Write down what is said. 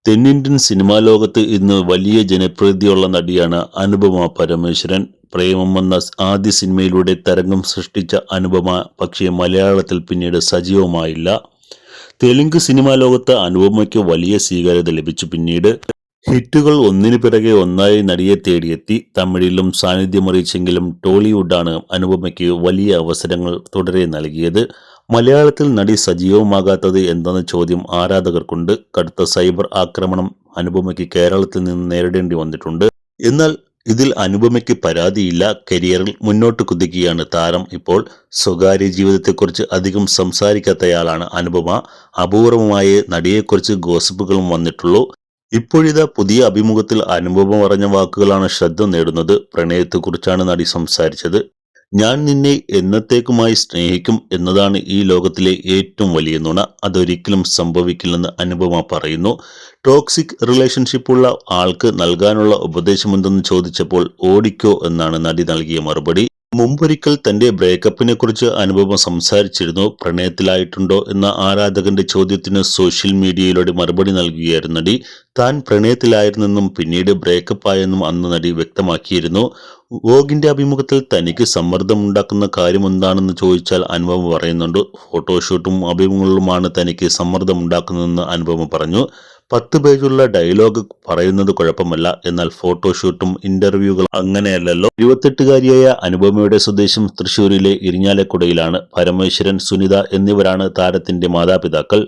തെന്നിന്ത്യൻ സിനിമാ ലോകത്ത് ഇന്ന് വലിയ ജനപ്രീതിയുള്ള നടിയാണ് അനുപമ പരമേശ്വരൻ. പ്രേമം എന്ന ആദ്യ സിനിമയിലൂടെ തരംഗം സൃഷ്ടിച്ച അനുപമ പക്ഷേ മലയാളത്തിൽ പിന്നീട് സജീവമായില്ല. തെലുങ്ക് സിനിമാ ലോകത്ത് അനുപമയ്ക്ക് വലിയ സ്വീകാര്യത ലഭിച്ചു. പിന്നീട് ഹിറ്റുകൾ ഒന്നിനു പിറകെ ഒന്നായി നടിയെ തേടിയെത്തി. തമിഴിലും സാന്നിധ്യമറിയിച്ചെങ്കിലും ടോളിവുഡാണ് അനുപമയ്ക്ക് വലിയ അവസരങ്ങൾ തുടരെ നൽകിയത്. മലയാളത്തിൽ നടി സജീവമാകാത്തത് എന്തെന്ന ചോദ്യം ആരാധകർക്കുണ്ട്. കടുത്ത സൈബർ ആക്രമണം അനുപമയ്ക്ക് കേരളത്തിൽ നിന്ന് നേരിടേണ്ടി വന്നിട്ടുണ്ട്. എന്നാൽ ഇതിൽ അനുപമയ്ക്ക് പരാതിയില്ല. കരിയറിൽ മുന്നോട്ട് കുതിക്കുകയാണ് താരം ഇപ്പോൾ. സ്വകാര്യ ജീവിതത്തെക്കുറിച്ച് അധികം സംസാരിക്കാത്തയാളാണ് അനുപമ. അപൂർവമായേ നടിയെക്കുറിച്ച് ഗോസിപ്പുകളും വന്നിട്ടുള്ളൂ. ഇപ്പോഴിതാ പുതിയ അഭിമുഖത്തിൽ അനുപമ പറഞ്ഞ വാക്കുകളാണ് ശ്രദ്ധ നേടുന്നത്. പ്രണയത്തെക്കുറിച്ചാണ് നടി സംസാരിച്ചത്. ഞാൻ നിന്നെ എന്നത്തേക്കുമായി സ്നേഹിക്കും എന്നതാണ് ഈ ലോകത്തിലെ ഏറ്റവും വലിയ നുണ. അതൊരിക്കലും സംഭവിക്കില്ലെന്ന് അനുപമ പറയുന്നു. ടോക്സിക് റിലേഷൻഷിപ്പുള്ള ആൾക്ക് നൽകാനുള്ള ഉപദേശമെന്തെന്ന് ചോദിച്ചപ്പോൾ ഓടിക്കോ എന്നാണ് നടി നൽകിയ മറുപടി. മുമ്പൊരിക്കൽ തന്റെ ബ്രേക്കപ്പിനെ കുറിച്ച് അനുപമ സംസാരിച്ചിരുന്നു. പ്രണയത്തിലായിട്ടുണ്ടോ എന്ന ആരാധകന്റെ ചോദ്യത്തിന് സോഷ്യൽ മീഡിയയിലൂടെ മറുപടി നൽകുകയായിരുന്നു നടി. താൻ പ്രണയത്തിലായിരുന്നെന്നും പിന്നീട് ബ്രേക്കപ്പ് ആയെന്നും അന്ന് നടി വ്യക്തമാക്കിയിരുന്നു. വോഗിന്റെ അഭിമുഖത്തിൽ തനിക്ക് സമ്മർദ്ദമുണ്ടാക്കുന്ന കാര്യമെന്താണെന്ന് ചോദിച്ചാൽ അനുപമ പറയുന്നുണ്ട്. ഫോട്ടോഷൂട്ടും അഭിമുഖങ്ങളുമാണ് തനിക്ക് സമ്മർദ്ദമുണ്ടാക്കുന്നതെന്ന് അനുപമ പറഞ്ഞു. 10 പേജുള്ള ഡയലോഗ് പറയുന്നത് കുഴപ്പമല്ല, എന്നാൽ ഫോട്ടോഷൂട്ടും ഇന്റർവ്യൂകളും അങ്ങനെയല്ലല്ലോ. 28-കാരിയായ അനുപമയുടെ സ്വദേശം തൃശൂരിലെ ഇരിഞ്ഞാലക്കുടയിലാണ്. പരമേശ്വരൻ, സുനിത എന്നിവരാണ് താരത്തിന്റെ മാതാപിതാക്കൾ.